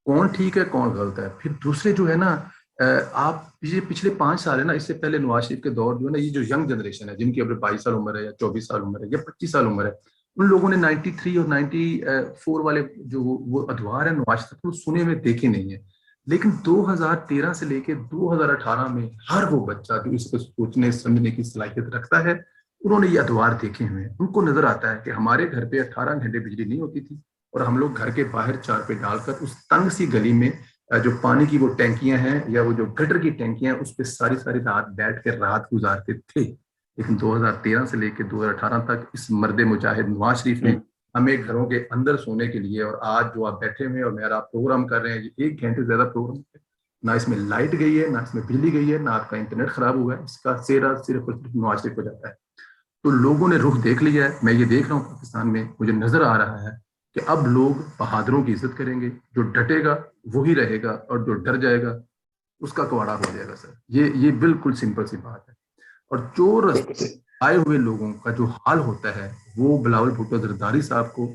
कौन ठीक है कौन गलत है। फिर दूसरे जो है ना, आप ये पिछले 5 साल है ना, इससे पहले नवाज शरीफ के दौर जो है ना, ये जो यंग जनरेशन है जिनकी अब 22 साल उम्र है या 24 साल उम्र है या 25 साल उम्र है, उन लोगों ने 93 और 94 वाले जो वो अदवार है नवाज शरीफ, वो सुने हुए देखे नहीं है। लेकिन 2013 से लेके 2018 में हर वो बच्चा जो इसको सोचने समझने की सलाहियत रखता है, उन्होंने ये अदवार देखे हुए हैं। उनको नजर आता है कि हमारे घर पे 18 घंटे बिजली नहीं होती थी और हम लोग घर के बाहर चारपे डालकर उस तंग सी गली में जो पानी की वो टैंकियां हैं या वो जो गटर की टैंकियां हैं, उस पर सारी सारी रात बैठ कर रात गुजारते थे। लेकिन 2013 से लेकर 2018 तक इस मर्द मुजाहिद नवाज शरीफ ने हमें घरों के अंदर सोने के लिए, और आज जो आप बैठे हुए और मेरा प्रोग्राम कर रहे हैं, ये 1 घंटे से ज्यादा प्रोग्राम है, ना इसमें लाइट गई है, ना इसमें बिजली गई है, ना आपका इंटरनेट खराब हुआ है, इसका सेरा सिर्फ और सिर्फ नवाज शरीफ हो जाता है। तो लोगों ने रुख देख लिया है। मैं ये देख रहा हूँ पाकिस्तान में, मुझे नजर आ रहा है कि अब लोग बहादुरों की इज्जत करेंगे। जो डटेगा वही रहेगा और जो डर जाएगा उसका कवाड़ा हो जाएगा। सर ये बिल्कुल सिंपल सी बात है। और जो रस्ते आए हुए लोगों का जो हाल होता है, वो बिलावल भुट्टो जरदारी साहब को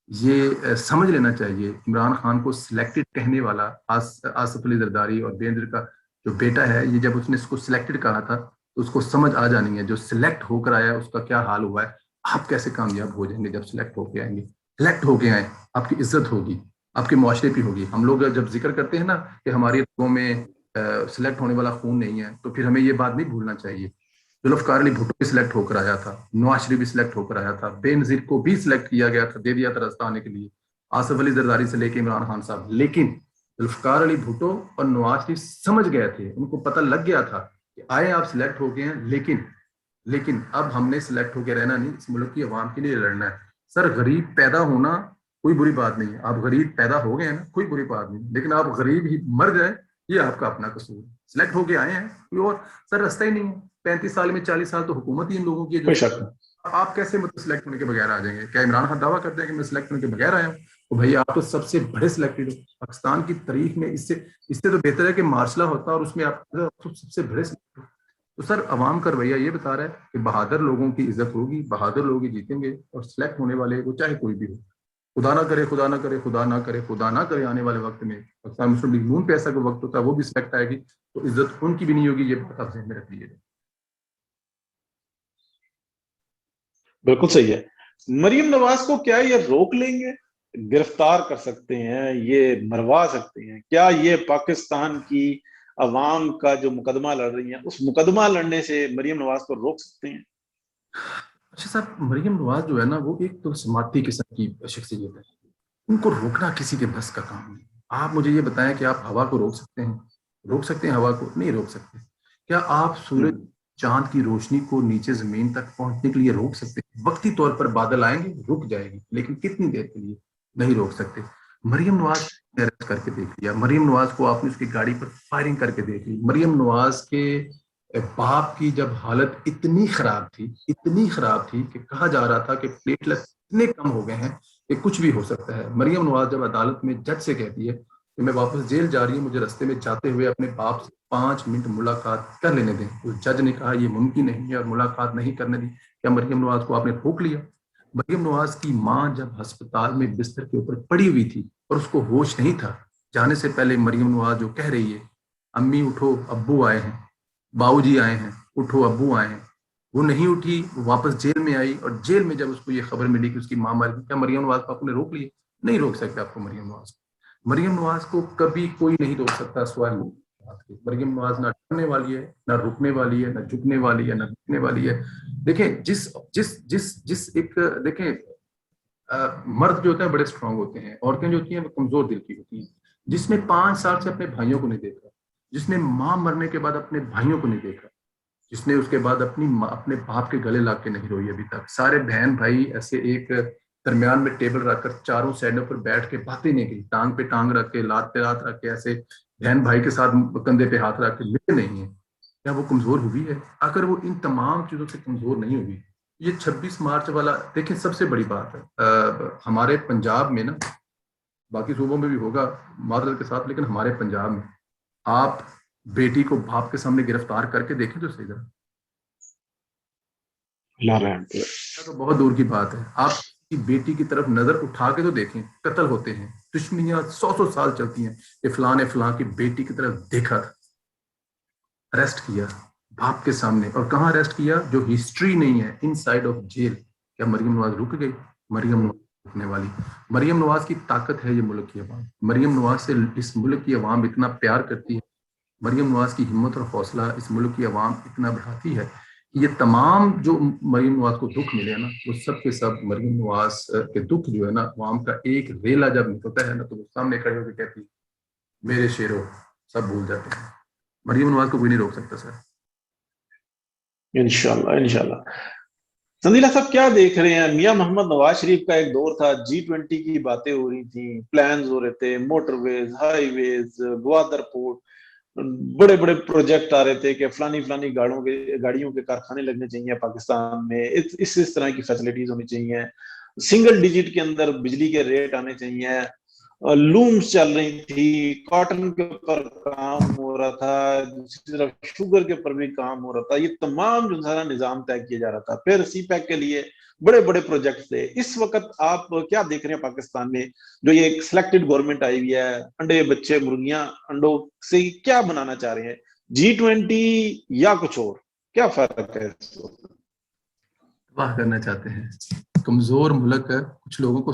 ये समझ लेना चाहिए। इमरान खान को सिलेक्टेड कहने वाला आसिफ अली जरदारी और बेनजीर का जो बेटा है, ये जब उसने इसको सिलेक्टेड कहा था तो उसको समझ आ जानी है जो सिलेक्ट होकर आया उसका क्या हाल हुआ है। आप कैसे कामयाब हो जाएंगे जब सिलेक्ट होके आएंगे। सिलेक्ट होके आए, आपकी इज्जत होगी, आपके मुआशरे की होगी। हम लोग जब जिक्र करते हैं ना कि हमारी लोगों में सिलेक्ट होने वाला खून नहीं है, तो फिर हमें ये बात नहीं भूलना चाहिए। जुल्फकार अली भुट्टो भी सिलेक्ट होकर आया था, नवाज शरीफ भी सिलेक्ट होकर आया था, बेनजीर को भी सिलेक्ट किया गया था, दे दिया था रास्ता आने के लिए, आसिफ अली जरदारी से लेके इमरान खान साहब। लेकिन जुल्फकार अली भुट्टो और नवाज शरीफ समझ गए थे, उनको पता लग गया था कि आए आप सिलेक्ट हो गए हैं, लेकिन अब हमने सिलेक्ट होकर रहना नहीं, इस मुल्क की आवाम के लिए लड़ना है। सर गरीब पैदा होना कोई बुरी बात नहीं है, आप गरीब पैदा हो गए हैं ना, कोई बुरी बात नहीं, लेकिन आप गरीब ही मर जाए ये आपका अपना कसूर है। सिलेक्ट होके आए हैं, कोई और सर रास्ता ही नहीं है। 35 साल में 40 साल तो हुकूमत ही इन लोगों की है। जो आप कैसे मतलब सिलेक्ट होने के बगैर आ जाएंगे? क्या इमरान खान दावा करते हैं कि मैं सिलेक्ट होने के बगैर आया हूँ? तो भाई आप तो सबसे बड़े सिलेक्टेड हो पाकिस्तान की तारीख में। इससे इससे तो बेहतर है कि मार्शला होता और उसमें आप तो सबसे बड़े सिलेक्टेड। तो सर अवाम का रवैया ये बता रहा है कि बहादुर लोगों की इज्जत होगी, बहादुर लोग ही जीतेंगे, और सिलेक्ट होने वाले वो चाहे कोई भी हो। खुदा ना करे, खुदा ना करे, खुदा ना करे, खुदा ना करे, आने वाले वक्त में पाकिस्तान मुस्लिम लीग नून पे ऐसा कोई वक्त होता है वो भी सिलेक्ट आएगी तो इज्जत उनकी भी नहीं होगी। ये बात आप ज़हन में रख लीजिएगा। बिल्कुल सही है। मरियम नवाज को क्या ये रोक लेंगे, गिरफ्तार कर सकते हैं, ये मरवा सकते हैं? क्या ये पाकिस्तान की अवाम का जो मुकदमा लड़ रही है उस मुकदमा लड़ने से मरियम नवाज को रोक सकते हैं? अच्छा साहब, मरियम नवाज जो है ना, वो एक तो समाती किस्म की शख्सियत है। उनको रोकना किसी के बस का काम नहीं। आप मुझे ये बताएं कि आप हवा को रोक सकते हैं? रोक सकते हैं हवा को? नहीं रोक सकते। क्या आप सूरज चांद की रोशनी को नीचे जमीन तक पहुंचने के लिए रोक सकते हैं? वक्ती तौर पर बादल आएंगे, रुक जाएगी, लेकिन कितनी देर के लिए? नहीं रोक सकते। मरियम नवाज को अरेस्ट करके देख लिया, मरियम नवाज को आपने उसकी गाड़ी पर फायरिंग करके देख ली। मरियम नवाज के बाप की जब हालत इतनी खराब थी कि कहा जा रहा था कि प्लेटलेट इतने कम हो गए हैं कि कुछ भी हो सकता है। मरियम नवाज जब अदालत में जज से कहती है कि मैं वापस जेल जा रही हूँ, मुझे रास्ते में जाते हुए अपने बाप से 5 मिनट मुलाकात कर लेने दें, उस जज ने कहा यह मुमकिन नहीं है और मुलाकात नहीं करने दी। क्या मरियम नवाज को आपने रोक लिया? मरियम नवाज की माँ जब अस्पताल में बिस्तर के ऊपर पड़ी हुई थी और उसको होश नहीं था, जाने से पहले मरियम नवाज जो कह रही है, अम्मी उठो अब्बू आए हैं, बाबूजी आए हैं, उठो अब्बू आए हैं, वो नहीं उठी, वो वापस जेल में आई। और जेल में जब उसको ये खबर मिली कि उसकी माँ मर गई, क्या मरियम नवाज को आपने रोक लिया? नहीं रोक सकते आपको मरियम नवाज को। मरियम नवाज को कभी कोई नहीं रोक सकता सवाल। मरियम नवाज ना डरने वाली है, ना रुकने वाली है, ना झुकने वाली है, ना रुकने वाली है। देखें जिस जिस जिस जिस एक देखें मर्द जो होते हैं बड़े स्ट्रांग होते हैं, औरतें जो होती हैं वो कमजोर दिल की होती हैं। जिसने 5 साल से अपने भाइयों को नहीं देखा, जिसने माँ मरने के बाद अपने भाइयों को नहीं देखा, जिसने उसके बाद अपने बाप के गले लाग के नहीं रोई अभी तक, सारे बहन भाई ऐसे एक दरमियान में टेबल रखकर चारों साइडों पर बैठ के बातें नहीं की, टांग पे टांग रख के, लात पे लात रख के, ऐसे बहन भाई के साथ कंधे पे हाथ रख के मिले नहीं है, क्या वो कमजोर हुई है? अगर वो इन तमाम चीजों से कमजोर नहीं हुई, ये 26 मार्च वाला देखिए सबसे बड़ी बात है। हमारे पंजाब में ना, बाकी सूबों में भी होगा मादरत के साथ, लेकिन हमारे पंजाब में आप बेटी को बाप के सामने गिरफ्तार करके देखें तो सही जरा, तो बहुत दूर की बात है। आप की बेटी की तरफ नजर उठा के तो देखें, कत्ल होते हैं, دشمنیاں 100 سال چلتی ہیں کہ فلاں نے فلاں کی بیٹی کی طرف دیکھا تھا, اریسٹ کیا باپ کے سامنے, اور کہاں اریسٹ کیا جو ہسٹری نہیں ہے, ان سائڈ آف جیل. کیا مریم نواز رک گئی؟ مریم نواز رکنے والی. مریم نواز کی طاقت ہے یہ ملک کی عوام. مریم نواز سے اس ملک کی عوام اتنا پیار کرتی ہے, مریم نواز کی ہمت اور حوصلہ اس ملک کی عوام اتنا بڑھاتی ہے. یہ تمام جو مریم نواز کو دکھ ملے نا, وہ سب کے سب مریم نواز کے دکھ جو ہے نا, عوام کا ایک ریلا جب نکلتا ہے نا, تو وہ سامنے کھڑے ہو کے کہتی میرے شیرو, سب بھول جاتے ہیں. مریم نواز کو کوئی نہیں روک سکتا سر. انشاءاللہ انشاءاللہ. سندیلہ صاحب کیا دیکھ رہے ہیں؟ میاں محمد نواز شریف کا ایک دور تھا, G20 کی باتیں ہو رہی تھیں, پلانز ہو رہے تھے, موٹر ویز, ہائی ویز, گوادر پورٹ, بڑے بڑے پروجیکٹ آ رہے تھے کہ فلانی فلانی گاڑیوں کے کارخانے لگنے چاہیے پاکستان میں, اس طرح کی فیسلٹیز ہونی چاہیے, سنگل ڈیجٹ کے اندر بجلی کے ریٹ آنے چاہیے, لومز چل رہی تھی, کاٹن کے اوپر کام ہو رہا تھا, دوسری طرف شوگر کے اوپر بھی کام ہو رہا تھا. یہ تمام جو سارا نظام طے کیا جا رہا تھا. پھر سی پیک کے لیے بڑے بڑے پروجیکٹ تھے. اس وقت آپ کیا دیکھ رہے ہیں پاکستان میں جو یہ ایک سلیکٹڈ گورنمنٹ آئی ہوئی ہے, انڈے بچے مرغیاں انڈوں سے کیا بنانا چاہ رہے ہیں, G20 یا کچھ اور؟ کیا فرق ہے؟ تباہ کرنا چاہتے ہیں. کمزور ملک ہے, کچھ لوگوں کو